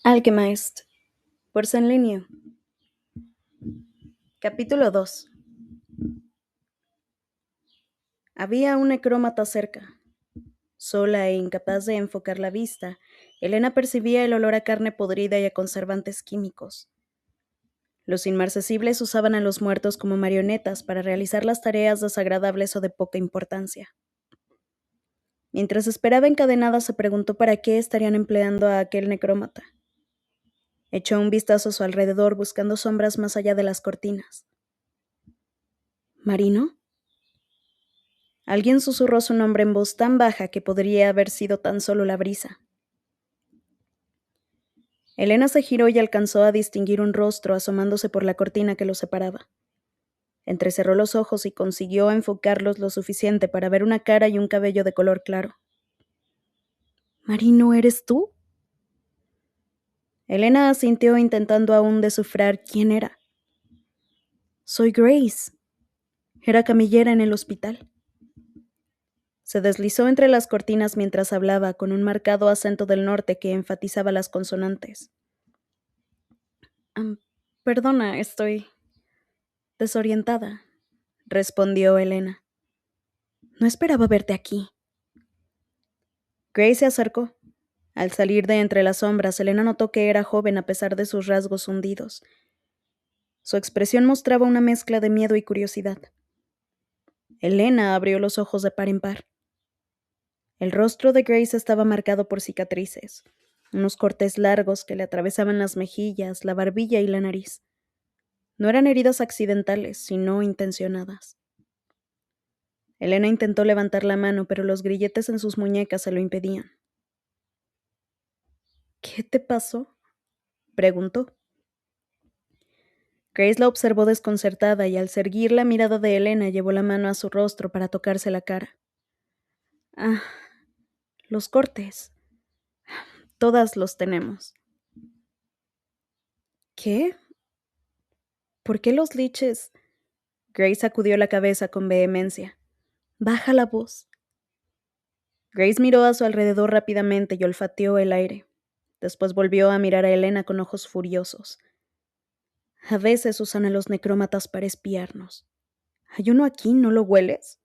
Alchemist, por San Linio. Capítulo 2. Había un necrómata cerca. Sola e incapaz de enfocar la vista, Elena percibía el olor a carne podrida y a conservantes químicos. Los inmarcesibles usaban a los muertos como marionetas para realizar las tareas desagradables o de poca importancia. Mientras esperaba encadenada, se preguntó para qué estarían empleando a aquel necrómata. Echó un vistazo a su alrededor buscando sombras más allá de las cortinas. ¿Marino? Alguien susurró su nombre en voz tan baja que podría haber sido tan solo la brisa. Elena se giró y alcanzó a distinguir un rostro asomándose por la cortina que lo separaba. Entrecerró los ojos y consiguió enfocarlos lo suficiente para ver una cara y un cabello de color claro. —¿Marino, eres tú? Elena asintió intentando aún descifrar quién era. —Soy Grace. Era camillera en el hospital. Se deslizó entre las cortinas mientras hablaba, con un marcado acento del norte que enfatizaba las consonantes. Perdona, estoy desorientada, respondió Elena. No esperaba verte aquí. Grace se acercó. Al salir de entre las sombras, Elena notó que era joven a pesar de sus rasgos hundidos. Su expresión mostraba una mezcla de miedo y curiosidad. Elena abrió los ojos de par en par. El rostro de Grace estaba marcado por cicatrices, unos cortes largos que le atravesaban las mejillas, la barbilla y la nariz. No eran heridas accidentales, sino intencionadas. Elena intentó levantar la mano, pero los grilletes en sus muñecas se lo impedían. —¿Qué te pasó? —preguntó. Grace la observó desconcertada y al seguir la mirada de Elena llevó la mano a su rostro para tocarse la cara. —Ah, los cortes. Todas los tenemos. —¿Qué? ¿Por qué los liches? Grace sacudió la cabeza con vehemencia. —Baja la voz. Grace miró a su alrededor rápidamente y olfateó el aire. Después volvió a mirar a Elena con ojos furiosos. A veces usan a los necrómatas para espiarnos. ¿Hay uno aquí? ¿No lo hueles?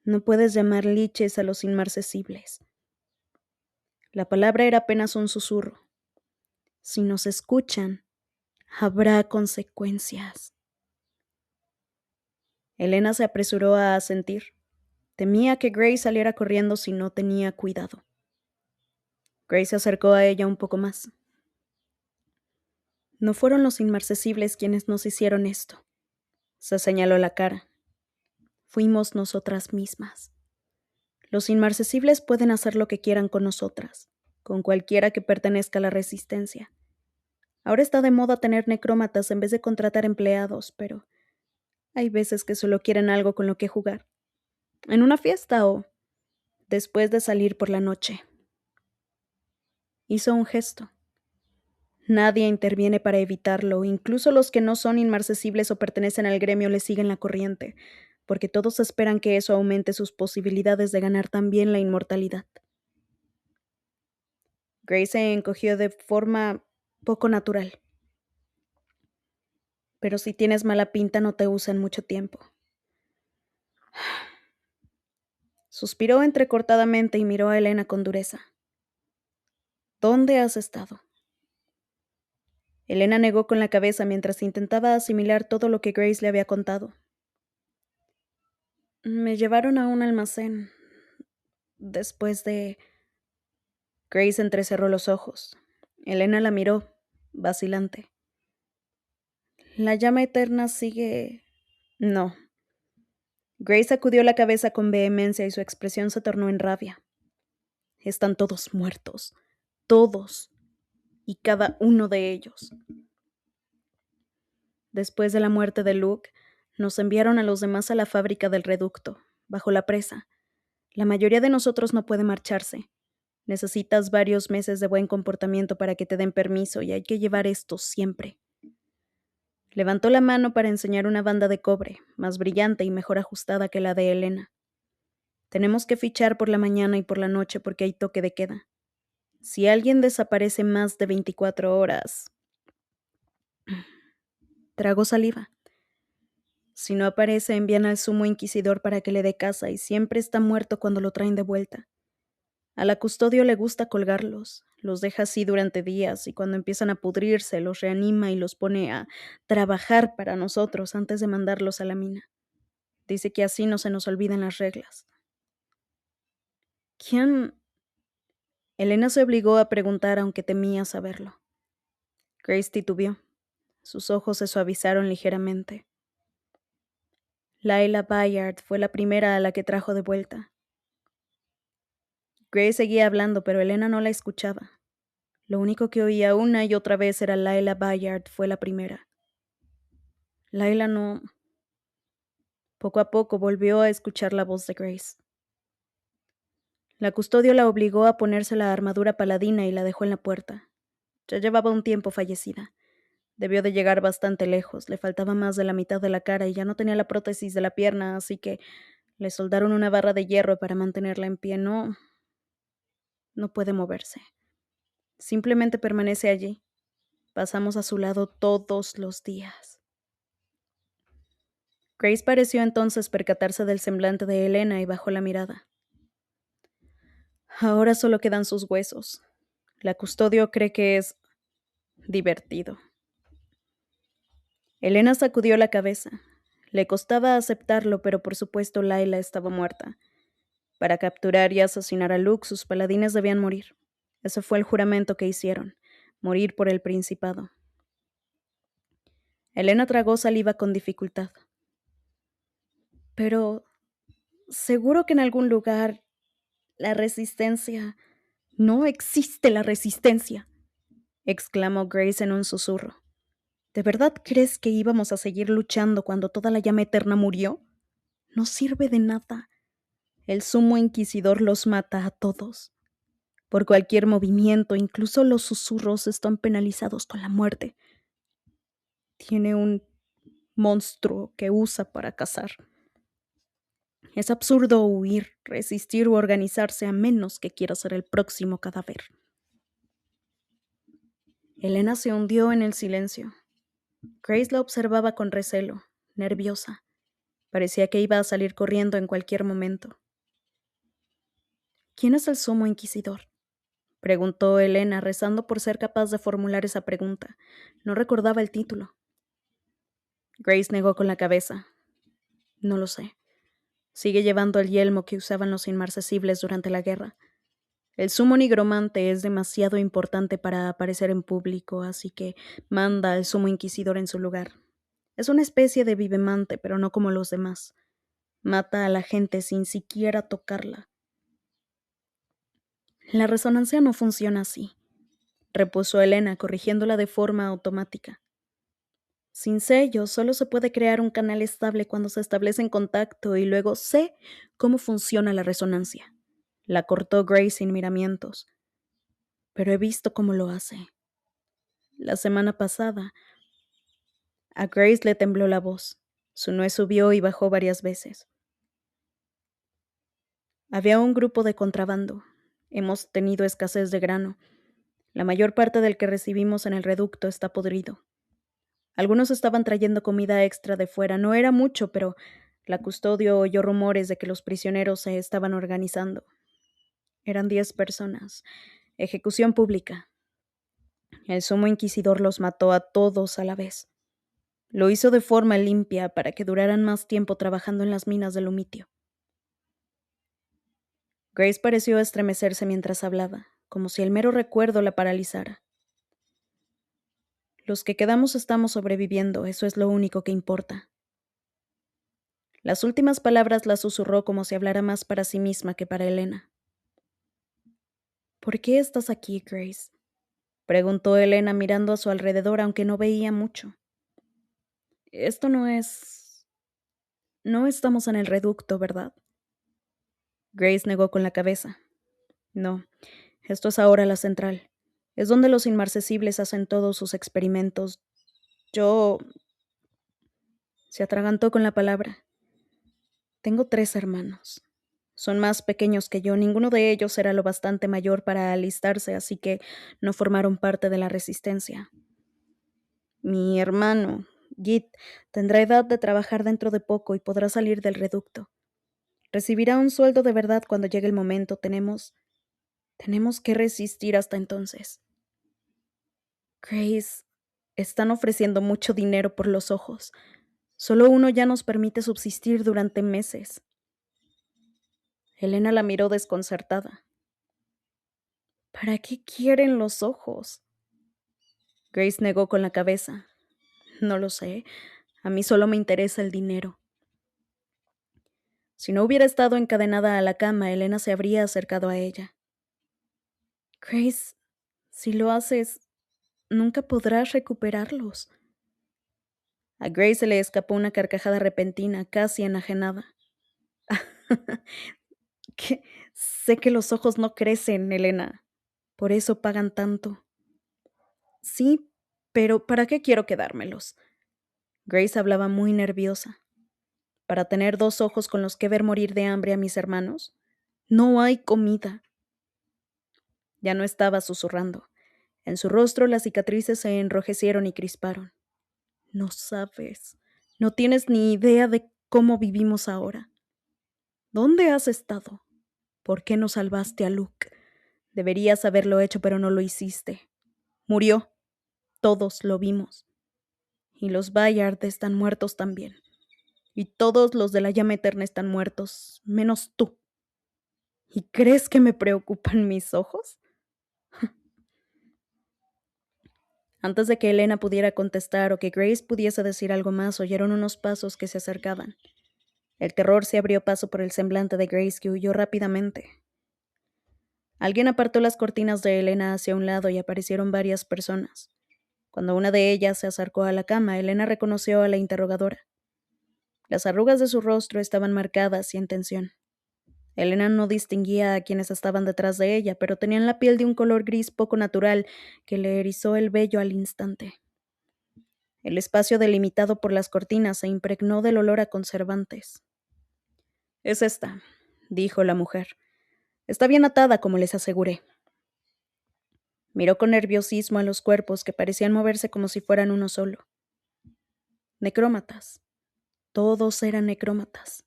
No puedes llamar liches a los inmarcesibles. La palabra era apenas un susurro. Si nos escuchan, habrá consecuencias. Elena se apresuró a asentir. Temía que Grace saliera corriendo si no tenía cuidado. Grace se acercó a ella un poco más. No fueron los inmarcesibles quienes nos hicieron esto. Se señaló la cara. Fuimos nosotras mismas. Los inmarcesibles pueden hacer lo que quieran con nosotras, con cualquiera que pertenezca a la resistencia. Ahora está de moda tener necrómatas en vez de contratar empleados, pero hay veces que solo quieren algo con lo que jugar. En una fiesta o después de salir por la noche. Hizo un gesto. Nadie interviene para evitarlo, incluso los que no son inmarcesibles o pertenecen al gremio le siguen la corriente, porque todos esperan que eso aumente sus posibilidades de ganar también la inmortalidad. Grace se encogió de forma poco natural. Pero si tienes mala pinta no te usan mucho tiempo. Suspiró entrecortadamente y miró a Elena con dureza. ¿Dónde has estado? Elena negó con la cabeza mientras intentaba asimilar todo lo que Grace le había contado. Me llevaron a un almacén. Después de... Grace entrecerró los ojos. Elena la miró, vacilante. La llama eterna sigue... No. Grace sacudió la cabeza con vehemencia y su expresión se tornó en rabia. Están todos muertos. Todos. Y cada uno de ellos. Después de la muerte de Luke, nos enviaron a los demás a la fábrica del reducto, bajo la presa. La mayoría de nosotros no puede marcharse. Necesitas varios meses de buen comportamiento para que te den permiso y hay que llevar esto siempre. Levantó la mano para enseñar una banda de cobre, más brillante y mejor ajustada que la de Elena. Tenemos que fichar por la mañana y por la noche porque hay toque de queda. Si alguien desaparece más de 24 horas, tragó saliva. Si no aparece, envían al sumo inquisidor para que le dé caza y siempre está muerto cuando lo traen de vuelta. A la custodio le gusta colgarlos, los deja así durante días y cuando empiezan a pudrirse los reanima y los pone a trabajar para nosotros antes de mandarlos a la mina. Dice que así no se nos olvidan las reglas. ¿Quién? Elena se obligó a preguntar aunque temía saberlo. Grace titubeó. Sus ojos se suavizaron ligeramente. Laila Bayard fue la primera a la que trajo de vuelta. Grace seguía hablando, pero Elena no la escuchaba. Lo único que oía una y otra vez era Laila Bayard fue la primera. Laila no. Poco a poco volvió a escuchar la voz de Grace. La custodio la obligó a ponerse la armadura paladina y la dejó en la puerta. Ya llevaba un tiempo fallecida. Debió de llegar bastante lejos, le faltaba más de la mitad de la cara y ya no tenía la prótesis de la pierna, así que le soldaron una barra de hierro para mantenerla en pie. No puede moverse. Simplemente permanece allí. Pasamos a su lado todos los días. Grace pareció entonces percatarse del semblante de Elena y bajó la mirada. Ahora solo quedan sus huesos. La custodio cree que es divertido. Elena sacudió la cabeza. Le costaba aceptarlo, pero por supuesto Laila estaba muerta. Para capturar y asesinar a Luke, sus paladines debían morir. Ese fue el juramento que hicieron, morir por el principado. Elena tragó saliva con dificultad. Pero seguro que en algún lugar la resistencia... No existe la resistencia, exclamó Grace en un susurro. ¿De verdad crees que íbamos a seguir luchando cuando toda la llama eterna murió? No sirve de nada. El sumo inquisidor los mata a todos. Por cualquier movimiento, incluso los susurros están penalizados con la muerte. Tiene un monstruo que usa para cazar. Es absurdo huir, resistir o organizarse a menos que quiera ser el próximo cadáver. Elena se hundió en el silencio. Grace la observaba con recelo, nerviosa. Parecía que iba a salir corriendo en cualquier momento. ¿Quién es el sumo inquisidor?, preguntó Elena, rezando por ser capaz de formular esa pregunta. No recordaba el título. Grace negó con la cabeza. No lo sé. Sigue llevando el yelmo que usaban los inmarcesibles durante la guerra. El sumo nigromante es demasiado importante para aparecer en público, así que manda al sumo inquisidor en su lugar. Es una especie de vivemante, pero no como los demás. Mata a la gente sin siquiera tocarla. La resonancia no funciona así, repuso Elena, corrigiéndola de forma automática. Sin sello, solo se puede crear un canal estable cuando se establece en contacto y luego sé cómo funciona la resonancia. La cortó Grace sin miramientos. Pero he visto cómo lo hace. La semana pasada, a Grace le tembló la voz. Su nuez subió y bajó varias veces. Había un grupo de contrabando. Hemos tenido escasez de grano. La mayor parte del que recibimos en el reducto está podrido. Algunos estaban trayendo comida extra de fuera. No era mucho, pero la custodio oyó rumores de que los prisioneros se estaban organizando. Eran 10 personas. Ejecución pública. El sumo inquisidor los mató a todos a la vez. Lo hizo de forma limpia para que duraran más tiempo trabajando en las minas de lumitio. Grace pareció estremecerse mientras hablaba, como si el mero recuerdo la paralizara. Los que quedamos estamos sobreviviendo, eso es lo único que importa. Las últimas palabras las susurró como si hablara más para sí misma que para Elena. ¿Por qué estás aquí, Grace?, preguntó Elena mirando a su alrededor, aunque no veía mucho. Esto no es... No estamos en el reducto, ¿verdad? Grace negó con la cabeza. No, esto es ahora la central. Es donde los inmarcesibles hacen todos sus experimentos. Yo... Se atragantó con la palabra. Tengo 3 hermanos. Son más pequeños que yo, ninguno de ellos era lo bastante mayor para alistarse, así que no formaron parte de la resistencia. Mi hermano, Git, tendrá edad de trabajar dentro de poco y podrá salir del reducto. Recibirá un sueldo de verdad cuando llegue el momento. Tenemos que resistir hasta entonces. Grace, están ofreciendo mucho dinero por los ojos. Solo uno ya nos permite subsistir durante meses. Elena la miró desconcertada. ¿Para qué quieren los ojos? Grace negó con la cabeza. No lo sé. A mí solo me interesa el dinero. Si no hubiera estado encadenada a la cama, Elena se habría acercado a ella. Grace, si lo haces, nunca podrás recuperarlos. A Grace se le escapó una carcajada repentina, casi enajenada. Sé que los ojos no crecen, Elena. Por eso pagan tanto. Sí, pero ¿para qué quiero quedármelos? Grace hablaba muy nerviosa. ¿Para tener 2 ojos con los que ver morir de hambre a mis hermanos? No hay comida. Ya no estaba susurrando. En su rostro las cicatrices se enrojecieron y crisparon. No sabes, no tienes ni idea de cómo vivimos ahora. ¿Dónde has estado? ¿Por qué no salvaste a Luke? Deberías haberlo hecho, pero no lo hiciste. Murió. Todos lo vimos. Y los Bayard están muertos también. Y todos los de la llama eterna están muertos, menos tú. ¿Y crees que me preocupan mis ojos? Antes de que Elena pudiera contestar o que Grace pudiese decir algo más, oyeron unos pasos que se acercaban. El terror se abrió paso por el semblante de Grace, que huyó rápidamente. Alguien apartó las cortinas de Elena hacia un lado y aparecieron varias personas. Cuando una de ellas se acercó a la cama, Elena reconoció a la interrogadora. Las arrugas de su rostro estaban marcadas y en tensión. Elena no distinguía a quienes estaban detrás de ella, pero tenían la piel de un color gris poco natural que le erizó el vello al instante. El espacio delimitado por las cortinas se impregnó del olor a conservantes. «Es esta», dijo la mujer. «Está bien atada, como les aseguré». Miró con nerviosismo a los cuerpos que parecían moverse como si fueran uno solo. Necrómatas. Todos eran necrómatas.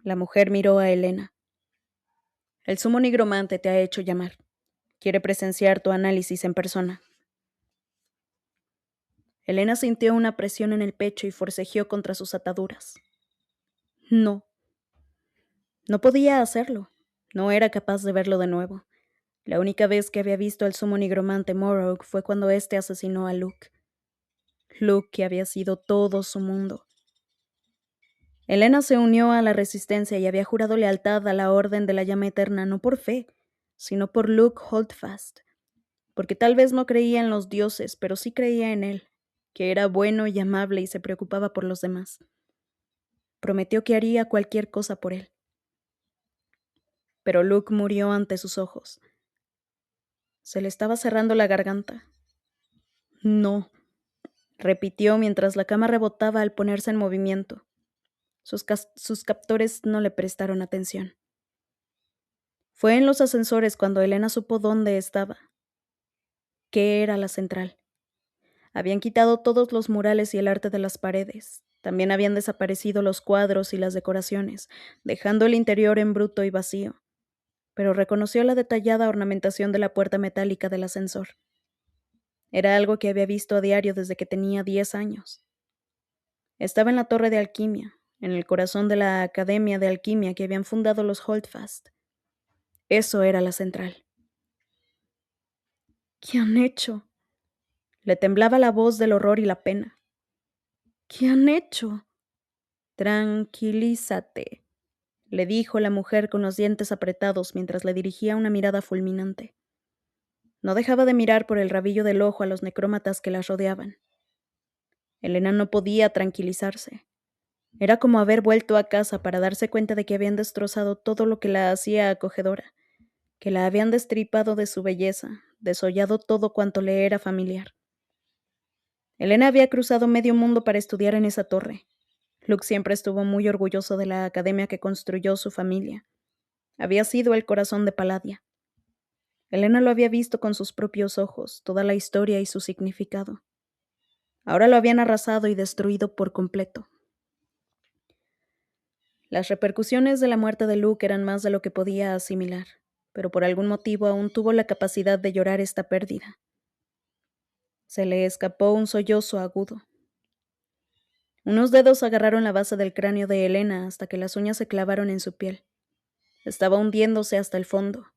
La mujer miró a Elena. «El sumo nigromante te ha hecho llamar. Quiere presenciar tu análisis en persona». Elena sintió una presión en el pecho y forcejeó contra sus ataduras. No. No podía hacerlo. No era capaz de verlo de nuevo. La única vez que había visto al sumo nigromante Morrow fue cuando éste asesinó a Luke. Luke, que había sido todo su mundo. Elena se unió a la resistencia y había jurado lealtad a la Orden de la Llama Eterna no por fe, sino por Luke Holdfast, porque tal vez no creía en los dioses, pero sí creía en él, que era bueno y amable y se preocupaba por los demás. Prometió que haría cualquier cosa por él. Pero Luke murió ante sus ojos. Se le estaba cerrando la garganta. No, repitió mientras la cama rebotaba al ponerse en movimiento. Sus captores no le prestaron atención. Fue en los ascensores cuando Elena supo dónde estaba. ¿Qué era la central? Habían quitado todos los murales y el arte de las paredes. También habían desaparecido los cuadros y las decoraciones, dejando el interior en bruto y vacío. Pero reconoció la detallada ornamentación de la puerta metálica del ascensor. Era algo que había visto a diario desde que tenía 10 años. Estaba en la torre de alquimia, en el corazón de la academia de alquimia que habían fundado los Holdfast. Eso era la central. ¿Qué han hecho? Le temblaba la voz del horror y la pena. ¿Qué han hecho? Tranquilízate, le dijo la mujer con los dientes apretados mientras le dirigía una mirada fulminante. No dejaba de mirar por el rabillo del ojo a los necrómatas que las rodeaban. Elena no podía tranquilizarse. Era como haber vuelto a casa para darse cuenta de que habían destrozado todo lo que la hacía acogedora, que la habían destripado de su belleza, desollado todo cuanto le era familiar. Elena había cruzado medio mundo para estudiar en esa torre. Luke siempre estuvo muy orgulloso de la academia que construyó su familia. Había sido el corazón de Palladia. Elena lo había visto con sus propios ojos, toda la historia y su significado. Ahora lo habían arrasado y destruido por completo. Las repercusiones de la muerte de Luke eran más de lo que podía asimilar, pero por algún motivo aún tuvo la capacidad de llorar esta pérdida. Se le escapó un sollozo agudo. Unos dedos agarraron la base del cráneo de Elena hasta que las uñas se clavaron en su piel. Estaba hundiéndose hasta el fondo.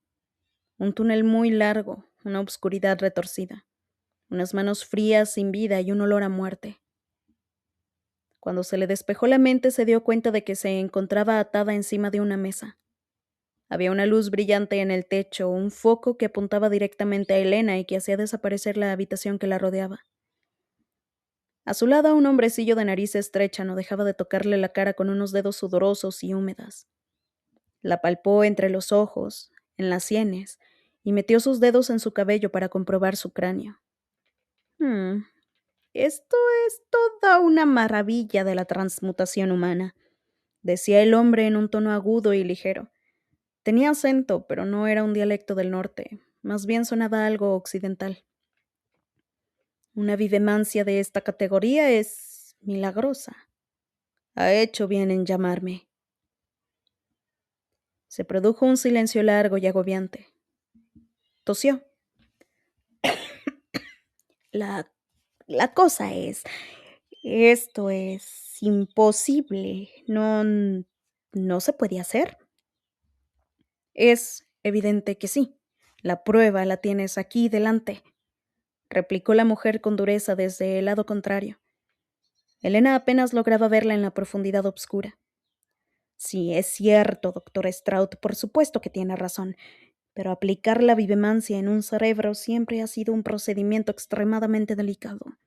Un túnel muy largo, una obscuridad retorcida, unas manos frías sin vida y un olor a muerte. Cuando se le despejó la mente se dio cuenta de que se encontraba atada encima de una mesa. Había una luz brillante en el techo, un foco que apuntaba directamente a Elena y que hacía desaparecer la habitación que la rodeaba. A su lado un hombrecillo de nariz estrecha no dejaba de tocarle la cara con unos dedos sudorosos y húmedas. La palpó entre los ojos, en las sienes, y metió sus dedos en su cabello para comprobar su cráneo. Esto es toda una maravilla de la transmutación humana, decía el hombre en un tono agudo y ligero. Tenía acento, pero no era un dialecto del norte, más bien sonaba algo occidental. Una vivemancia de esta categoría es milagrosa. Ha hecho bien en llamarme. Se produjo un silencio largo y agobiante. Tosió. La, la cosa es, esto es imposible. No se puede hacer. Es evidente que sí. La prueba la tienes aquí delante, replicó la mujer con dureza desde el lado contrario. Elena apenas lograba verla en la profundidad oscura. Sí, es cierto, doctor Stroud, por supuesto que tiene razón, pero aplicar la vivemancia en un cerebro siempre ha sido un procedimiento extremadamente delicado.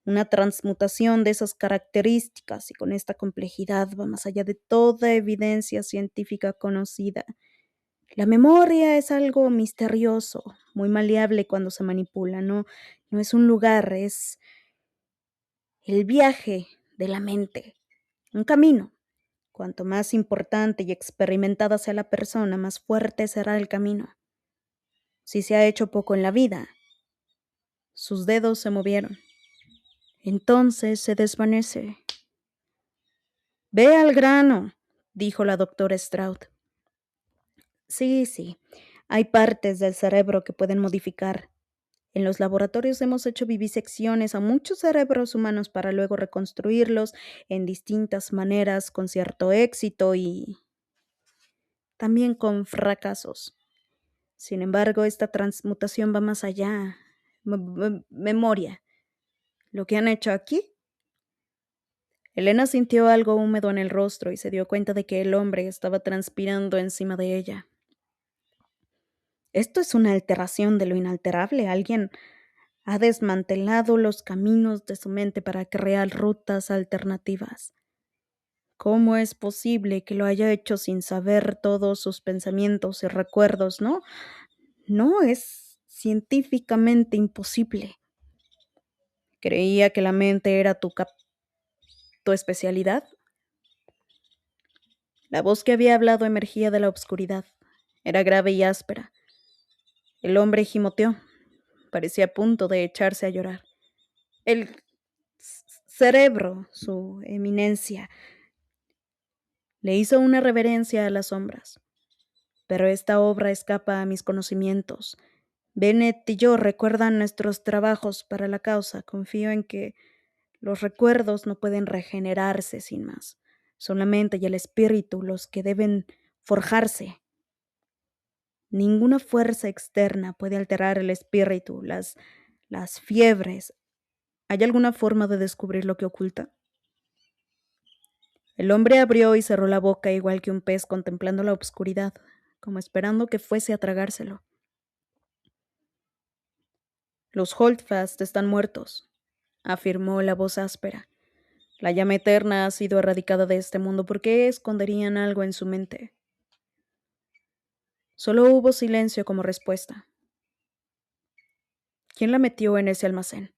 Una transmutación de esas características y con esta complejidad va más allá de toda evidencia científica conocida. La memoria es algo misterioso, muy maleable cuando se manipula, no es un lugar, es el viaje de la mente, un camino. Cuanto más importante y experimentada sea la persona, más fuerte será el camino. Si se ha hecho poco en la vida, sus dedos se movieron. Entonces se desvanece. Ve al grano, dijo la doctora Stroud. Sí, hay partes del cerebro que pueden modificar. En los laboratorios hemos hecho vivisecciones a muchos cerebros humanos para luego reconstruirlos en distintas maneras con cierto éxito y también con fracasos. Sin embargo, esta transmutación va más allá. Memoria. ¿Lo que han hecho aquí? Elena sintió algo húmedo en el rostro y se dio cuenta de que el hombre estaba transpirando encima de ella. Esto es una alteración de lo inalterable. Alguien ha desmantelado los caminos de su mente para crear rutas alternativas. ¿Cómo es posible que lo haya hecho sin saber todos sus pensamientos y recuerdos, no? No, es científicamente imposible. Creía que la mente era tu especialidad. La voz que había hablado emergía de la oscuridad. Era grave y áspera. El hombre gimoteó. Parecía a punto de echarse a llorar. El cerebro, su eminencia, le hizo una reverencia a las sombras. Pero esta obra escapa a mis conocimientos. Bennett y yo recuerdan nuestros trabajos para la causa. Confío en que los recuerdos no pueden regenerarse sin más. Son la mente y el espíritu los que deben forjarse. Ninguna fuerza externa puede alterar el espíritu, las fiebres. ¿Hay alguna forma de descubrir lo que oculta? El hombre abrió y cerró la boca igual que un pez contemplando la oscuridad, como esperando que fuese a tragárselo. Los Holdfast están muertos, afirmó la voz áspera. La llama eterna ha sido erradicada de este mundo. ¿Por qué esconderían algo en su mente? Solo hubo silencio como respuesta. ¿Quién la metió en ese almacén?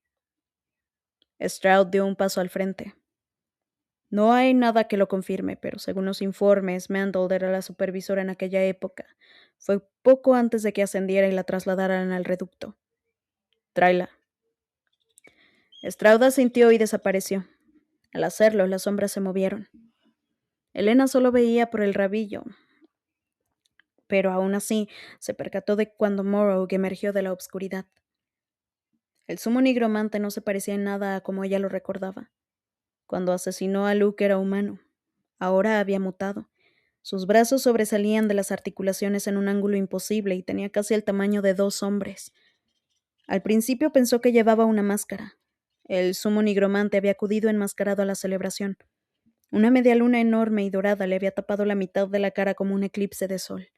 Stroud dio un paso al frente. No hay nada que lo confirme, pero según los informes, Mandel era la supervisora en aquella época. Fue poco antes de que ascendiera y la trasladaran al reducto. Tráela. Stroud asintió y desapareció. Al hacerlo, las sombras se movieron. Elena solo veía por el rabillo, pero aún así se percató de cuando Morrow emergió de la obscuridad. El sumo nigromante no se parecía en nada a como ella lo recordaba. Cuando asesinó a Luke era humano. Ahora había mutado. Sus brazos sobresalían de las articulaciones en un ángulo imposible y tenía casi el tamaño de 2 hombres. Al principio pensó que llevaba una máscara. El sumo nigromante había acudido enmascarado a la celebración. Una media luna enorme y dorada le había tapado la mitad de la cara como un eclipse de sol.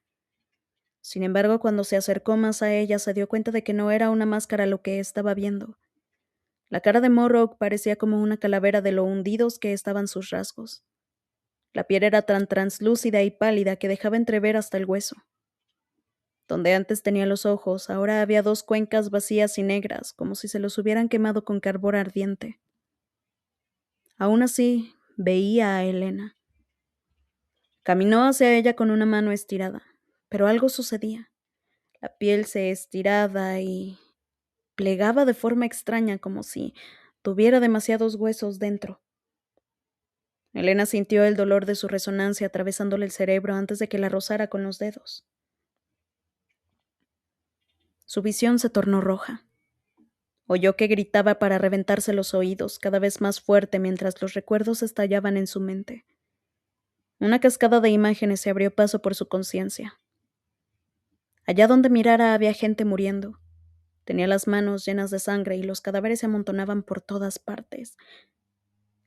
Sin embargo, cuando se acercó más a ella, se dio cuenta de que no era una máscara lo que estaba viendo. La cara de Morrow parecía como una calavera de lo hundidos que estaban sus rasgos. La piel era tan translúcida y pálida que dejaba entrever hasta el hueso. Donde antes tenía los ojos, ahora había 2 cuencas vacías y negras, como si se los hubieran quemado con carbón ardiente. Aún así, veía a Elena. Caminó hacia ella con una mano estirada, pero algo sucedía. La piel se estiraba y plegaba de forma extraña, como si tuviera demasiados huesos dentro. Elena sintió el dolor de su resonancia atravesándole el cerebro antes de que la rozara con los dedos. Su visión se tornó roja. Oyó que gritaba para reventarse los oídos, cada vez más fuerte mientras los recuerdos estallaban en su mente. Una cascada de imágenes se abrió paso por su conciencia. Allá donde mirara había gente muriendo. Tenía las manos llenas de sangre y los cadáveres se amontonaban por todas partes.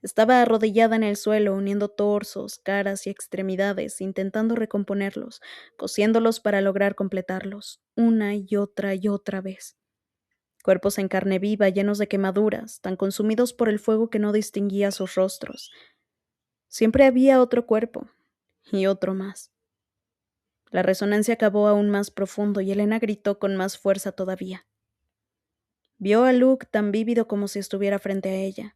Estaba arrodillada en el suelo, uniendo torsos, caras y extremidades, intentando recomponerlos, cosiéndolos para lograr completarlos, una y otra vez. Cuerpos en carne viva, llenos de quemaduras, tan consumidos por el fuego que no distinguía sus rostros. Siempre había otro cuerpo, y otro más. La resonancia acabó aún más profundo y Elena gritó con más fuerza todavía. Vio a Luke tan vívido como si estuviera frente a ella.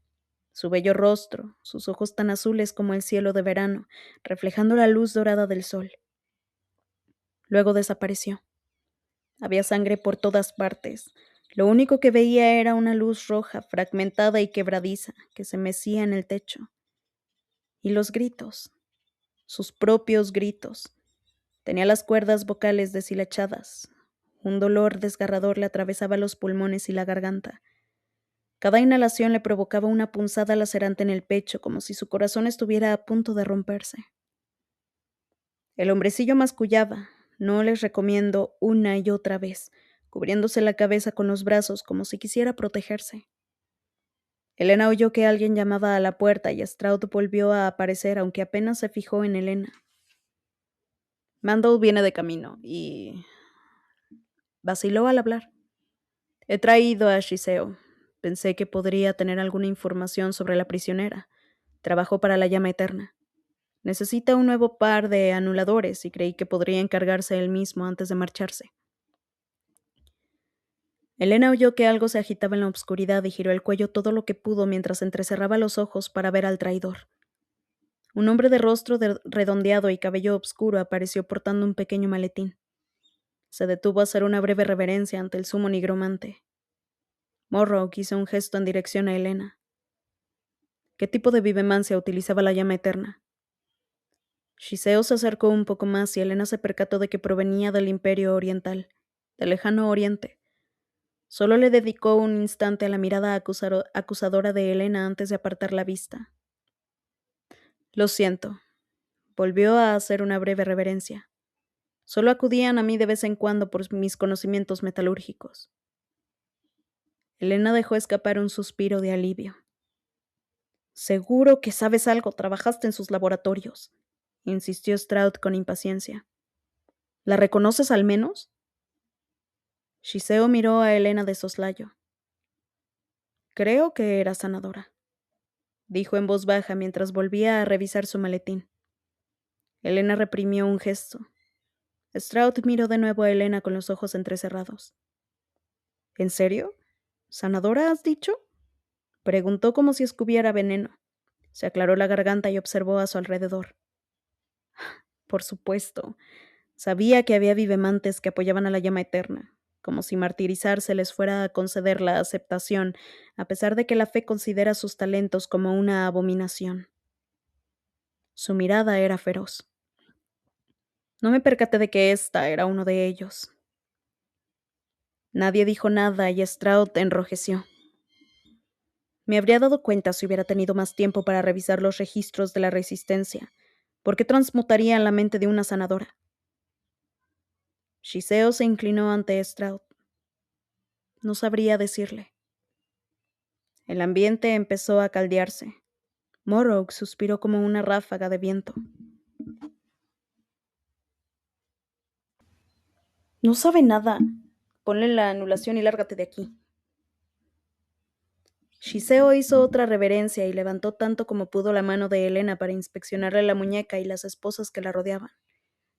Su bello rostro, sus ojos tan azules como el cielo de verano, reflejando la luz dorada del sol. Luego desapareció. Había sangre por todas partes. Lo único que veía era una luz roja, fragmentada y quebradiza, que se mecía en el techo. Y los gritos, sus propios gritos. Tenía las cuerdas vocales deshilachadas. Un dolor desgarrador le atravesaba los pulmones y la garganta. Cada inhalación le provocaba una punzada lacerante en el pecho, como si su corazón estuviera a punto de romperse. El hombrecillo mascullaba, no les recomiendo una y otra vez, cubriéndose la cabeza con los brazos como si quisiera protegerse. Elena oyó que alguien llamaba a la puerta y Stroud volvió a aparecer, aunque apenas se fijó en Elena. Mandel viene de camino y vaciló al hablar. He traído a Shiseo. Pensé que podría tener alguna información sobre la prisionera. Trabajó para la llama eterna. Necesita un nuevo par de anuladores y creí que podría encargarse él mismo antes de marcharse. Elena oyó que algo se agitaba en la oscuridad y giró el cuello todo lo que pudo mientras entrecerraba los ojos para ver al traidor. Un hombre de rostro redondeado y cabello oscuro apareció portando un pequeño maletín. Se detuvo a hacer una breve reverencia ante el sumo nigromante. Morrow hizo un gesto en dirección a Elena. ¿Qué tipo de vivemancia utilizaba la llama eterna? Shiseo se acercó un poco más y Elena se percató de que provenía del Imperio Oriental, del lejano Oriente. Solo le dedicó un instante a la mirada acusadora de Elena antes de apartar la vista. Lo siento. Volvió a hacer una breve reverencia. Solo acudían a mí de vez en cuando por mis conocimientos metalúrgicos. Elena dejó escapar un suspiro de alivio. Seguro que sabes algo, trabajaste en sus laboratorios, insistió Stroud con impaciencia. ¿La reconoces al menos? Shiseo miró a Elena de soslayo. Creo que era sanadora, dijo en voz baja mientras volvía a revisar su maletín. Elena reprimió un gesto. Stroud miró de nuevo a Elena con los ojos entrecerrados. ¿En serio? ¿Sanadora has dicho? Preguntó como si escupiera veneno. Se aclaró la garganta y observó a su alrededor. Por supuesto, sabía que había vivemantes que apoyaban a la llama eterna, como si martirizarse les fuera a conceder la aceptación, a pesar de que la fe considera sus talentos como una abominación. Su mirada era feroz. No me percaté de que ésta era uno de ellos. Nadie dijo nada y Stroud enrojeció. Me habría dado cuenta si hubiera tenido más tiempo para revisar los registros de la resistencia. ¿Por qué transmutaría en la mente de una sanadora? Shiseo se inclinó ante Stroud. No sabría decirle. El ambiente empezó a caldearse. Morrow suspiró como una ráfaga de viento. No sabe nada. Ponle la anulación y lárgate de aquí. Shiseo hizo otra reverencia y levantó tanto como pudo la mano de Helena para inspeccionarle la muñeca y las esposas que la rodeaban.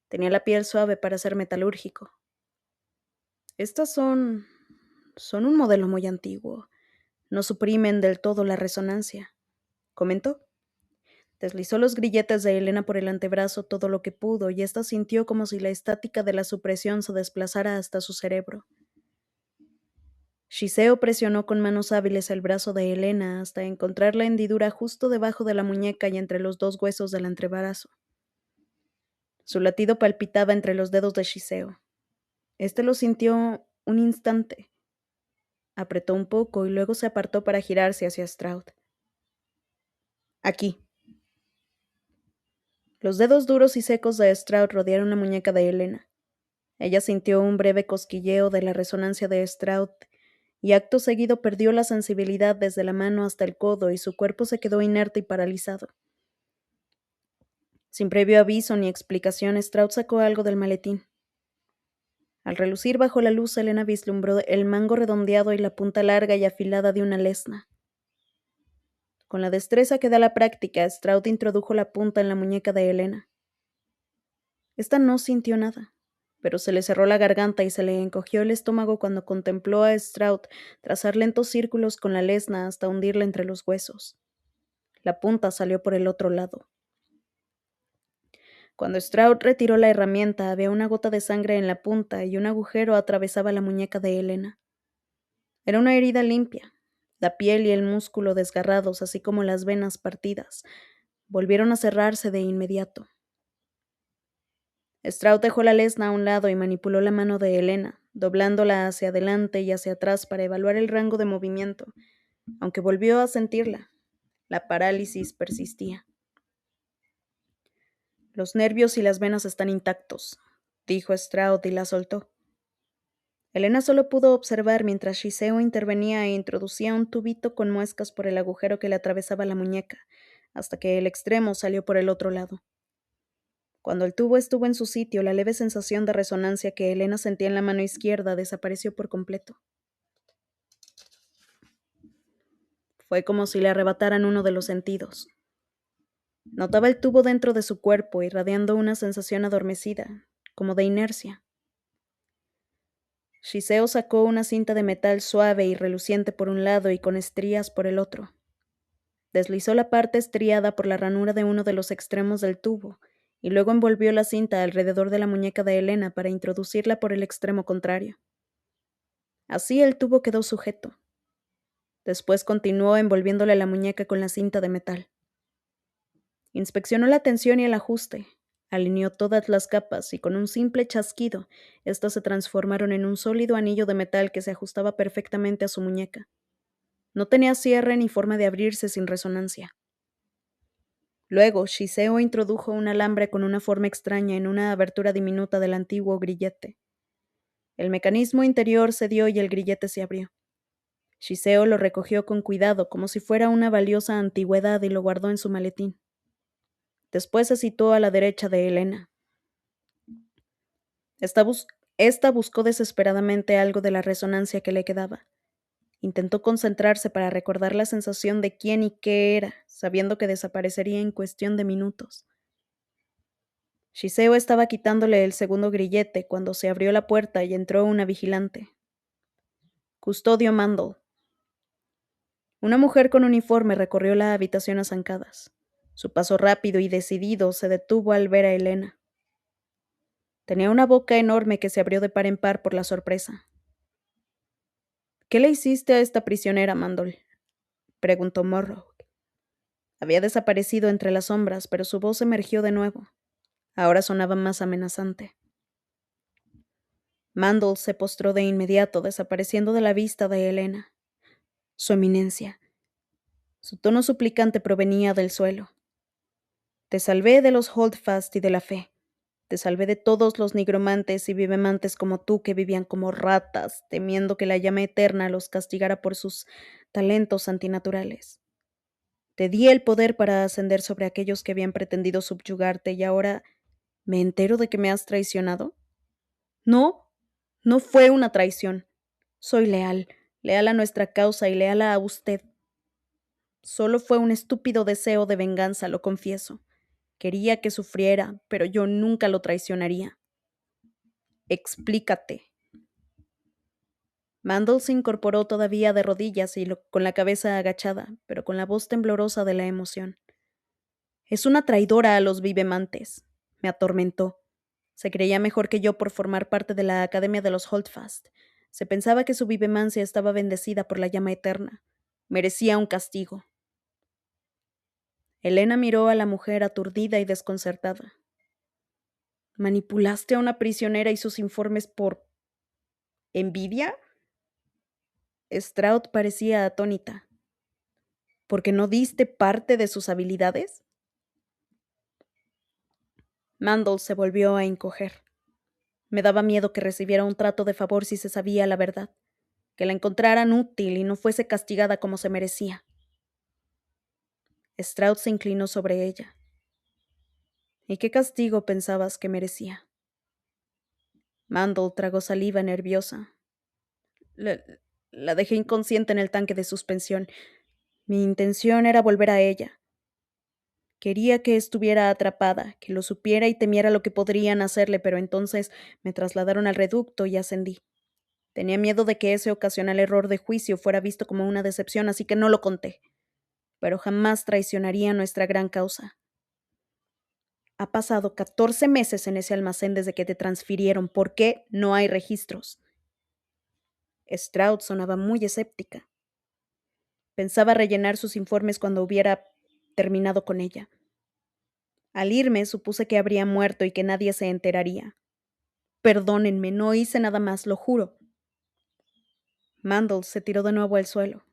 Tenía la piel suave para ser metalúrgico. Estas son un modelo muy antiguo. No suprimen del todo la resonancia, comentó. Deslizó los grilletes de Helena por el antebrazo todo lo que pudo y ésta sintió como si la estática de la supresión se desplazara hasta su cerebro. Shiseo presionó con manos hábiles el brazo de Helena hasta encontrar la hendidura justo debajo de la muñeca y entre los dos huesos del antebrazo. Su latido palpitaba entre los dedos de Shiseo. Este lo sintió un instante. Apretó un poco y luego se apartó para girarse hacia Stroud. Aquí. Los dedos duros y secos de Stroud rodearon la muñeca de Helena. Ella sintió un breve cosquilleo de la resonancia de Stroud y acto seguido perdió la sensibilidad desde la mano hasta el codo y su cuerpo se quedó inerte y paralizado. Sin previo aviso ni explicación, Stroud sacó algo del maletín. Al relucir bajo la luz, Helena vislumbró el mango redondeado y la punta larga y afilada de una lesna. Con la destreza que da la práctica, Stroud introdujo la punta en la muñeca de Helena. Esta no sintió nada, pero se le cerró la garganta y se le encogió el estómago cuando contempló a Stroud trazar lentos círculos con la lesna hasta hundirla entre los huesos. La punta salió por el otro lado. Cuando Stroud retiró la herramienta, había una gota de sangre en la punta y un agujero atravesaba la muñeca de Helena. Era una herida limpia. La piel y el músculo desgarrados, así como las venas partidas, volvieron a cerrarse de inmediato. Stroud dejó la lesna a un lado y manipuló la mano de Helena, doblándola hacia adelante y hacia atrás para evaluar el rango de movimiento, aunque volvió a sentirla. La parálisis persistía. Los nervios y las venas están intactos, dijo Stroud y la soltó. Helena solo pudo observar mientras Shiseo intervenía e introducía un tubito con muescas por el agujero que le atravesaba la muñeca, hasta que el extremo salió por el otro lado. Cuando el tubo estuvo en su sitio, la leve sensación de resonancia que Helena sentía en la mano izquierda desapareció por completo. Fue como si le arrebataran uno de los sentidos. Notaba el tubo dentro de su cuerpo, irradiando una sensación adormecida, como de inercia. Shiseo sacó una cinta de metal suave y reluciente por un lado y con estrías por el otro. Deslizó la parte estriada por la ranura de uno de los extremos del tubo, y luego envolvió la cinta alrededor de la muñeca de Helena para introducirla por el extremo contrario. Así el tubo quedó sujeto. Después continuó envolviéndole la muñeca con la cinta de metal. Inspeccionó la tensión y el ajuste, alineó todas las capas y con un simple chasquido, estas se transformaron en un sólido anillo de metal que se ajustaba perfectamente a su muñeca. No tenía cierre ni forma de abrirse sin resonancia. Luego, Shiseo introdujo un alambre con una forma extraña en una abertura diminuta del antiguo grillete. El mecanismo interior cedió y el grillete se abrió. Shiseo lo recogió con cuidado, como si fuera una valiosa antigüedad, y lo guardó en su maletín. Después se situó a la derecha de Helena. Esta buscó desesperadamente algo de la resonancia que le quedaba. Intentó concentrarse para recordar la sensación de quién y qué era, sabiendo que desaparecería en cuestión de minutos. Shiseo estaba quitándole el segundo grillete cuando se abrió la puerta y entró una vigilante. Custodio Mandel. Una mujer con uniforme recorrió la habitación a zancadas. Su paso rápido y decidido se detuvo al ver a Elena. Tenía una boca enorme que se abrió de par en par por la sorpresa. ¿Qué le hiciste a esta prisionera, Mandol?, preguntó Morrow. Había desaparecido entre las sombras, pero su voz emergió de nuevo. Ahora sonaba más amenazante. Mandel se postró de inmediato, desapareciendo de la vista de Elena. Su eminencia. Su tono suplicante provenía del suelo. Te salvé de los Holdfast y de la fe. Te salvé de todos los nigromantes y vivemantes como tú que vivían como ratas, temiendo que la llama eterna los castigara por sus talentos antinaturales. Te di el poder para ascender sobre aquellos que habían pretendido subyugarte y ahora me entero de que me has traicionado. No, no fue una traición. Soy leal, leal a nuestra causa y leal a usted. Solo fue un estúpido deseo de venganza, lo confieso. Quería que sufriera, pero yo nunca lo traicionaría. Explícate. Mandel se incorporó todavía de rodillas y con la cabeza agachada, pero con la voz temblorosa de la emoción. Es una traidora a los vivemantes. Me atormentó. Se creía mejor que yo por formar parte de la Academia de los Holdfast. Se pensaba que su vivemancia estaba bendecida por la llama eterna. Merecía un castigo. Elena miró a la mujer aturdida y desconcertada. ¿Manipulaste a una prisionera y sus informes por envidia? Stroud parecía atónita. ¿Porque no diste parte de sus habilidades? Mandel se volvió a encoger. Me daba miedo que recibiera un trato de favor si se sabía la verdad, que la encontraran útil y no fuese castigada como se merecía. Stroud se inclinó sobre ella. ¿Y qué castigo pensabas que merecía? Mandel tragó saliva nerviosa. La dejé inconsciente en el tanque de suspensión. Mi intención era volver a ella. Quería que estuviera atrapada, que lo supiera y temiera lo que podrían hacerle, pero entonces me trasladaron al reducto y ascendí. Tenía miedo de que ese ocasional error de juicio fuera visto como una decepción, así que no lo conté. Pero jamás traicionaría nuestra gran causa. Ha pasado 14 meses en ese almacén desde que te transfirieron. ¿Por qué no hay registros? Stroud sonaba muy escéptica. Pensaba rellenar sus informes cuando hubiera terminado con ella. Al irme supuse que habría muerto y que nadie se enteraría. Perdónenme, no hice nada más, lo juro. Mandel se tiró de nuevo al suelo.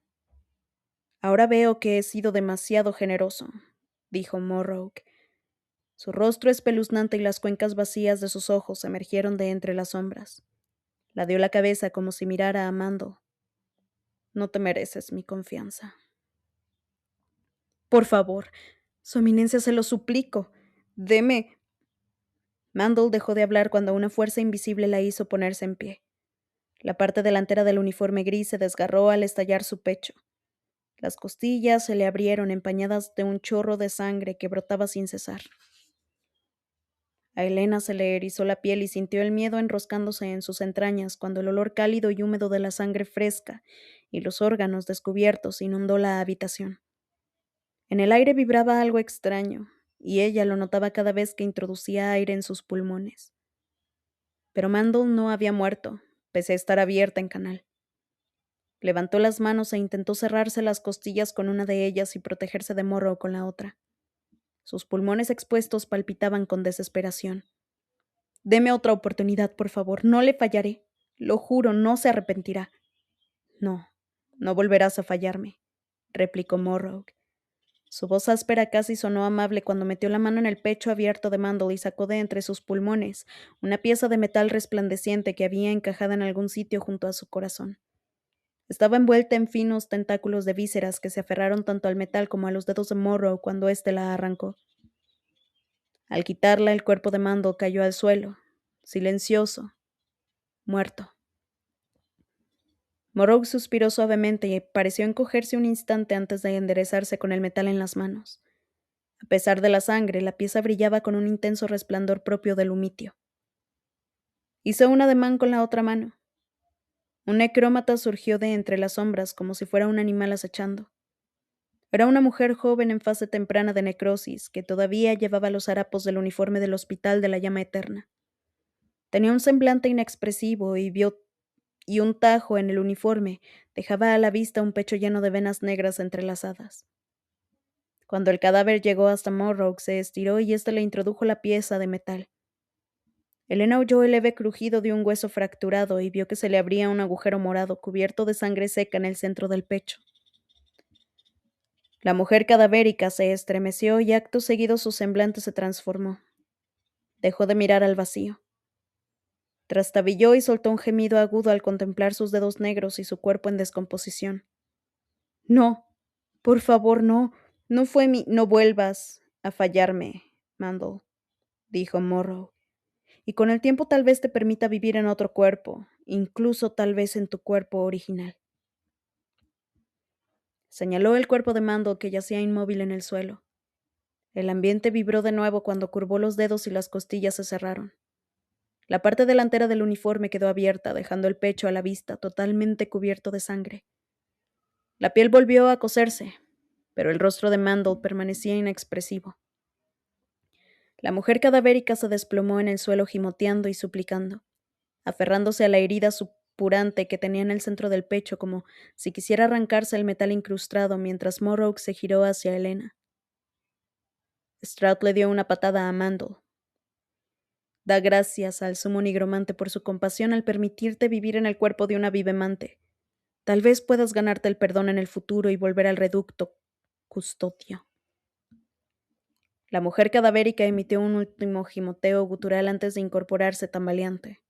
Ahora veo que he sido demasiado generoso, dijo Morrow. Su rostro espeluznante y las cuencas vacías de sus ojos emergieron de entre las sombras. Ladeó la cabeza como si mirara a Mandel. No te mereces mi confianza. Por favor, Su Eminencia, se lo suplico. Deme. Mandel dejó de hablar cuando una fuerza invisible la hizo ponerse en pie. La parte delantera del uniforme gris se desgarró al estallar su pecho. Las costillas se le abrieron empañadas de un chorro de sangre que brotaba sin cesar. A Elena se le erizó la piel y sintió el miedo enroscándose en sus entrañas cuando el olor cálido y húmedo de la sangre fresca y los órganos descubiertos inundó la habitación. En el aire vibraba algo extraño, y ella lo notaba cada vez que introducía aire en sus pulmones. Pero Mandel no había muerto, pese a estar abierta en canal. Levantó las manos e intentó cerrarse las costillas con una de ellas y protegerse de Morrow con la otra. Sus pulmones expuestos palpitaban con desesperación. Deme otra oportunidad, por favor. No le fallaré. Lo juro, no se arrepentirá. No, no volverás a fallarme, replicó Morrow. Su voz áspera casi sonó amable cuando metió la mano en el pecho abierto de Mandel y sacó de entre sus pulmones una pieza de metal resplandeciente que había encajada en algún sitio junto a su corazón. Estaba envuelta en finos tentáculos de vísceras que se aferraron tanto al metal como a los dedos de Morrow cuando éste la arrancó. Al quitarla, el cuerpo de Mandel cayó al suelo, silencioso, muerto. Morrow suspiró suavemente y pareció encogerse un instante antes de enderezarse con el metal en las manos. A pesar de la sangre, la pieza brillaba con un intenso resplandor propio del humitio. Hizo un ademán con la otra mano. Un necrómata surgió de entre las sombras como si fuera un animal acechando. Era una mujer joven en fase temprana de necrosis, que todavía llevaba los harapos del uniforme del hospital de la llama eterna. Tenía un semblante inexpresivo y un tajo en el uniforme dejaba a la vista un pecho lleno de venas negras entrelazadas. Cuando el cadáver llegó hasta Morrow, se estiró y éste le introdujo la pieza de metal. Elena oyó el leve crujido de un hueso fracturado y vio que se le abría un agujero morado cubierto de sangre seca en el centro del pecho. La mujer cadavérica se estremeció y acto seguido su semblante se transformó. Dejó de mirar al vacío. Trastabilló y soltó un gemido agudo al contemplar sus dedos negros y su cuerpo en descomposición. No, por favor, no. No fue mi... No vuelvas a fallarme, Mandel, dijo Morrow. Y con el tiempo tal vez te permita vivir en otro cuerpo, incluso tal vez en tu cuerpo original. Señaló el cuerpo de Mandel que yacía inmóvil en el suelo. El ambiente vibró de nuevo cuando curvó los dedos y las costillas se cerraron. La parte delantera del uniforme quedó abierta, dejando el pecho a la vista, totalmente cubierto de sangre. La piel volvió a coserse, pero el rostro de Mandel permanecía inexpresivo. La mujer cadavérica se desplomó en el suelo gimoteando y suplicando, aferrándose a la herida supurante que tenía en el centro del pecho como si quisiera arrancarse el metal incrustado mientras Morrow se giró hacia Elena. Stroud le dio una patada a Mandel. Da gracias al sumo nigromante por su compasión al permitirte vivir en el cuerpo de una vivemante. Tal vez puedas ganarte el perdón en el futuro y volver al reducto custodio. La mujer cadavérica emitió un último gimoteo gutural antes de incorporarse tambaleante.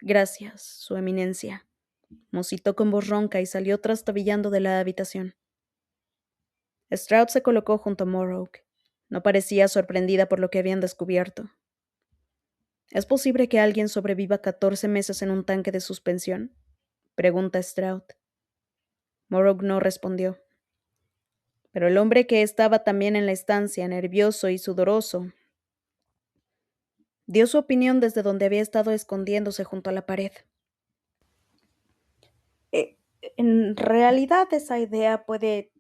Gracias, Su Eminencia, musitó con voz ronca y salió trastabillando de la habitación. Stroud se colocó junto a Morrow. No parecía sorprendida por lo que habían descubierto. ¿Es posible que alguien sobreviva 14 meses en un tanque de suspensión? Pregunta Stroud. Morrow no respondió. Pero el hombre que estaba también en la estancia, nervioso y sudoroso, dio su opinión desde donde había estado escondiéndose junto a la pared. En realidad esa idea puede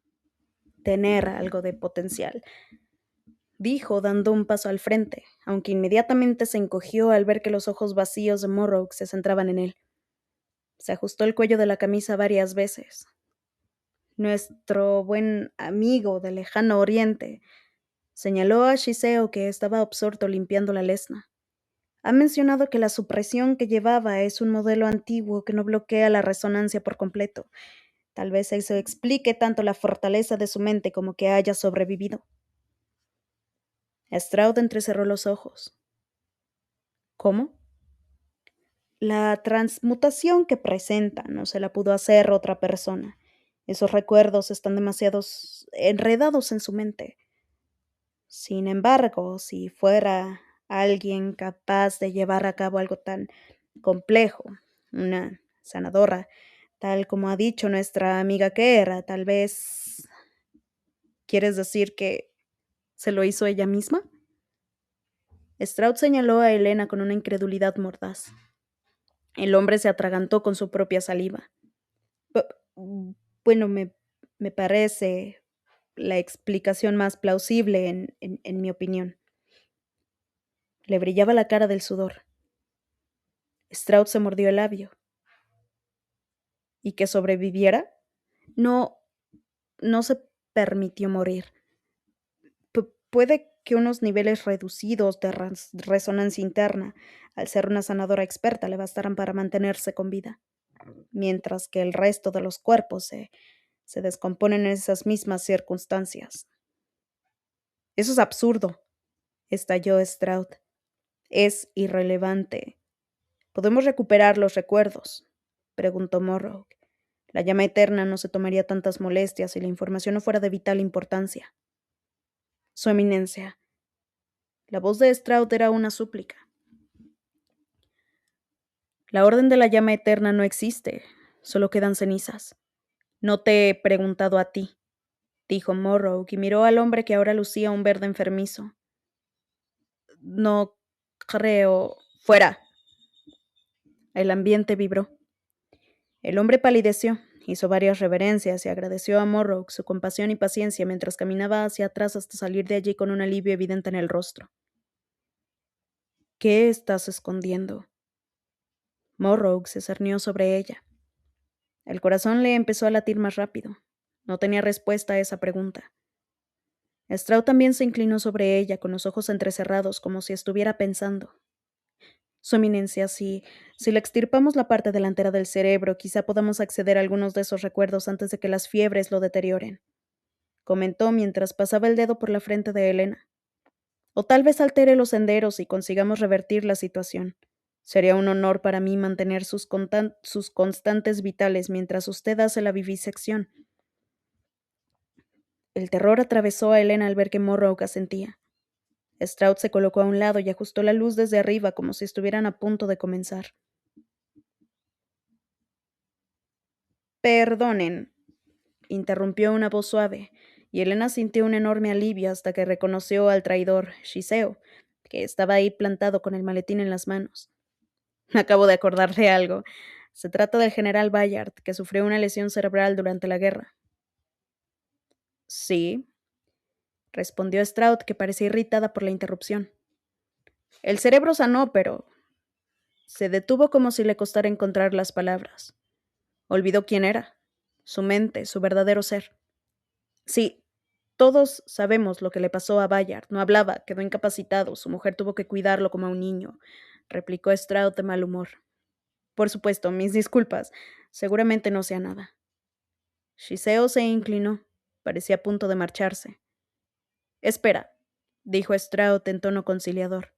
tener algo de potencial, dijo dando un paso al frente, aunque inmediatamente se encogió al ver que los ojos vacíos de Morrow se centraban en él. Se ajustó el cuello de la camisa varias veces. Nuestro buen amigo del lejano oriente señaló a Shiseo que estaba absorto limpiando la lesna. Ha mencionado que la supresión que llevaba es un modelo antiguo que no bloquea la resonancia por completo. Tal vez eso explique tanto la fortaleza de su mente como que haya sobrevivido. Stroud entrecerró los ojos. ¿Cómo? La transmutación que presenta no se la pudo hacer otra persona. Esos recuerdos están demasiado enredados en su mente. Sin embargo, si fuera alguien capaz de llevar a cabo algo tan complejo, una sanadora, tal como ha dicho nuestra amiga que era, tal vez... ¿Quieres decir que se lo hizo ella misma? Stroud señaló a Elena con una incredulidad mordaz. El hombre se atragantó con su propia saliva. P- bueno, me parece la explicación más plausible en mi opinión. Le brillaba la cara del sudor. Stroud se mordió el labio. ¿Y que sobreviviera? No, no se permitió morir. Puede que unos niveles reducidos de resonancia interna, al ser una sanadora experta, le bastaran para mantenerse con vida, mientras que el resto de los cuerpos se descomponen en esas mismas circunstancias. Eso es absurdo, estalló Stroud. Es irrelevante. ¿Podemos recuperar los recuerdos?, preguntó Morrow. La llama eterna no se tomaría tantas molestias si la información no fuera de vital importancia. Su Eminencia. La voz de Stroud era una súplica. La orden de la llama eterna no existe, solo quedan cenizas. No te he preguntado a ti, dijo Morrow, y miró al hombre que ahora lucía un verde enfermizo. No creo... Fuera. El ambiente vibró. El hombre palideció, Hizo varias reverencias y agradeció a Morrow su compasión y paciencia mientras caminaba hacia atrás hasta salir de allí con un alivio evidente en el rostro. ¿Qué estás escondiendo? Morrow se cernió sobre ella. El corazón le empezó a latir más rápido. No tenía respuesta a esa pregunta. Stroud también se inclinó sobre ella con los ojos entrecerrados como si estuviera pensando. Su eminencia, si le extirpamos la parte delantera del cerebro, quizá podamos acceder a algunos de esos recuerdos antes de que las fiebres lo deterioren, comentó mientras pasaba el dedo por la frente de Elena. O tal vez altere los senderos y consigamos revertir la situación. Sería un honor para mí mantener sus constantes vitales mientras usted hace la vivisección. El terror atravesó a Elena al ver que Morrow asentía. Stroud se colocó a un lado y ajustó la luz desde arriba como si estuvieran a punto de comenzar. Perdonen, interrumpió una voz suave, y Elena sintió un enorme alivio hasta que reconoció al traidor, Shiseo, que estaba ahí plantado con el maletín en las manos. Acabo de acordar de algo. Se trata del general Bayard, que sufrió una lesión cerebral durante la guerra. Sí, respondió Stroud, que parecía irritada por la interrupción. El cerebro sanó, pero se detuvo como si le costara encontrar las palabras. Olvidó quién era, su mente, su verdadero ser. Sí, todos sabemos lo que le pasó a Bayard. No hablaba, quedó incapacitado, su mujer tuvo que cuidarlo como a un niño, replicó Stroud de mal humor. Por supuesto, mis disculpas. Seguramente no sea nada. Shiseo se inclinó. Parecía a punto de marcharse. Espera, dijo Stroud en tono conciliador.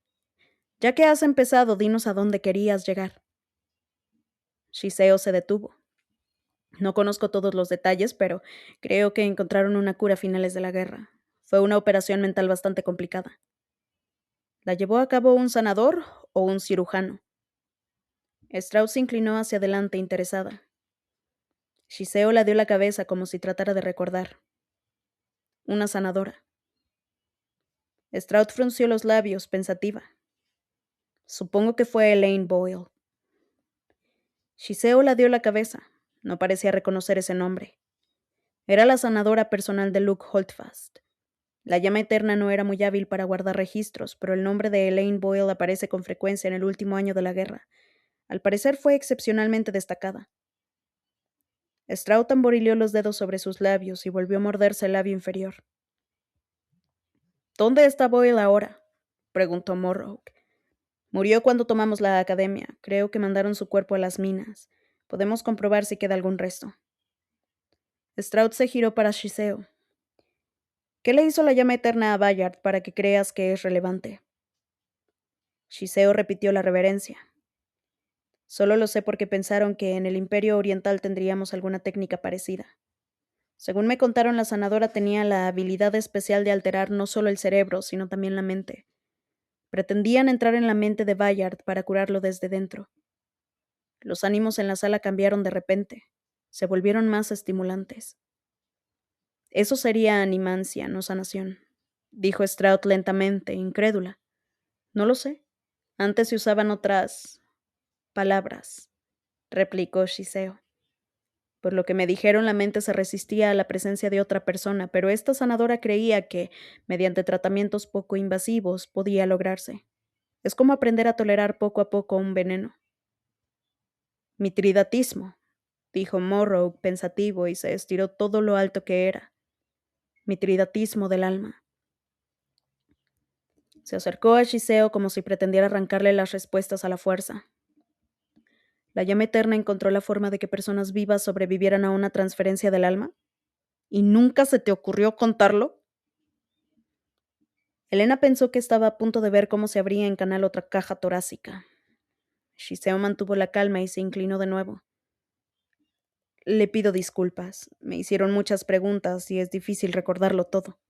Ya que has empezado, dinos a dónde querías llegar. Shiseo se detuvo. No conozco todos los detalles, pero creo que encontraron una cura a finales de la guerra. Fue una operación mental bastante complicada. ¿La llevó a cabo un sanador o un cirujano? Strauss se inclinó hacia adelante interesada. Shiseo la dio la cabeza como si tratara de recordar. Una sanadora. Stroud frunció los labios, pensativa. Supongo que fue Elaine Boyle. Shiseo la dio la cabeza. No parecía reconocer ese nombre. Era la sanadora personal de Luke Holdfast. La llama eterna no era muy hábil para guardar registros, pero el nombre de Elaine Boyle aparece con frecuencia en el último año de la guerra. Al parecer fue excepcionalmente destacada. Stroud tamborileó los dedos sobre sus labios y volvió a morderse el labio inferior. ¿Dónde está Boyle ahora? Preguntó Morrow. Murió cuando tomamos la academia. Creo que mandaron su cuerpo a las minas. Podemos comprobar si queda algún resto. Stroud se giró para Shiseo. ¿Qué le hizo la llama eterna a Bayard para que creas que es relevante? Shiseo repitió la reverencia. Solo lo sé porque pensaron que en el Imperio Oriental tendríamos alguna técnica parecida. Según me contaron, la sanadora tenía la habilidad especial de alterar no solo el cerebro, sino también la mente. Pretendían entrar en la mente de Bayard para curarlo desde dentro. Los ánimos en la sala cambiaron de repente. Se volvieron más estimulantes. Eso sería animancia, no sanación, dijo Stroud lentamente, incrédula. No lo sé. Antes se usaban otras palabras, replicó Shiseo. Por lo que me dijeron, la mente se resistía a la presencia de otra persona, pero esta sanadora creía que, mediante tratamientos poco invasivos, podía lograrse. Es como aprender a tolerar poco a poco un veneno. Mitridatismo, dijo Morrow pensativo y se estiró todo lo alto que era. Mitridatismo del alma. Se acercó a Shiseo como si pretendiera arrancarle las respuestas a la fuerza. ¿La llama eterna encontró la forma de que personas vivas sobrevivieran a una transferencia del alma? ¿Y nunca se te ocurrió contarlo? Elena pensó que estaba a punto de ver cómo se abría en canal otra caja torácica. Shiseo mantuvo la calma y se inclinó de nuevo. Le pido disculpas. Me hicieron muchas preguntas y es difícil recordarlo todo.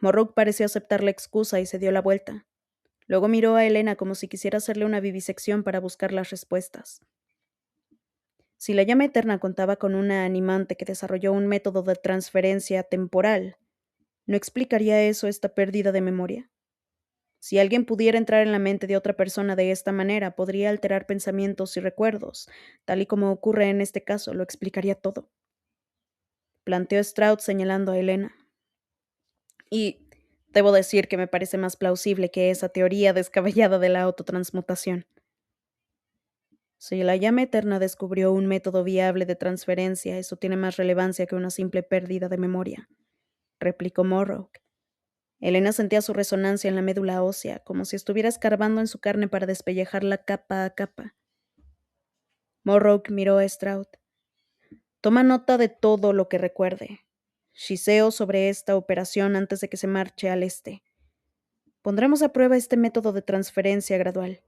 Morrow pareció aceptar la excusa y se dio la vuelta. Luego miró a Elena como si quisiera hacerle una vivisección para buscar las respuestas. Si la llama eterna contaba con una animante que desarrolló un método de transferencia temporal, ¿no explicaría eso esta pérdida de memoria? Si alguien pudiera entrar en la mente de otra persona de esta manera, podría alterar pensamientos y recuerdos, tal y como ocurre en este caso, lo explicaría todo, planteó Stroud señalando a Elena. Y debo decir que me parece más plausible que esa teoría descabellada de la autotransmutación. Si la llama eterna descubrió un método viable de transferencia, eso tiene más relevancia que una simple pérdida de memoria, replicó Morrow. Elena sentía su resonancia en la médula ósea, como si estuviera escarbando en su carne para despellejarla capa a capa. Morrow miró a Stroud. Toma nota de todo lo que recuerde. Chiseo sobre esta operación antes de que se marche al este. Pondremos a prueba este método de transferencia gradual.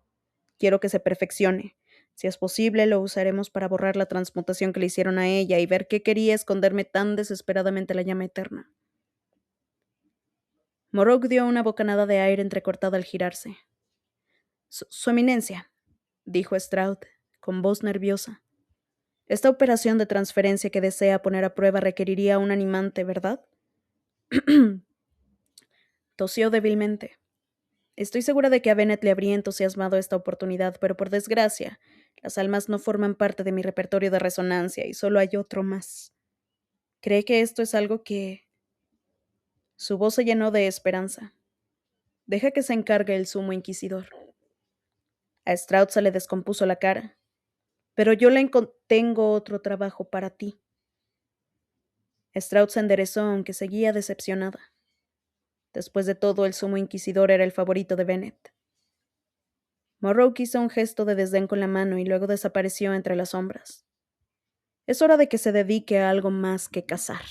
Quiero que se perfeccione. Si es posible, lo usaremos para borrar la transmutación que le hicieron a ella y ver qué quería esconderme tan desesperadamente la llama eterna. Morrow dio una bocanada de aire entrecortada al girarse. Su eminencia, dijo Stroud, con voz nerviosa. Esta operación de transferencia que desea poner a prueba requeriría un animante, ¿verdad? Tosió débilmente. Estoy segura de que a Bennett le habría entusiasmado esta oportunidad, pero por desgracia, las almas no forman parte de mi repertorio de resonancia y solo hay otro más. ¿Cree que esto es algo que...? Su voz se llenó de esperanza. Deja que se encargue el sumo inquisidor. A Stroud se le descompuso la cara. Pero yo tengo otro trabajo para ti. Stroud se enderezó, aunque seguía decepcionada. Después de todo, el sumo inquisidor era el favorito de Bennett. Morrow hizo un gesto de desdén con la mano y luego desapareció entre las sombras. Es hora de que se dedique a algo más que cazar.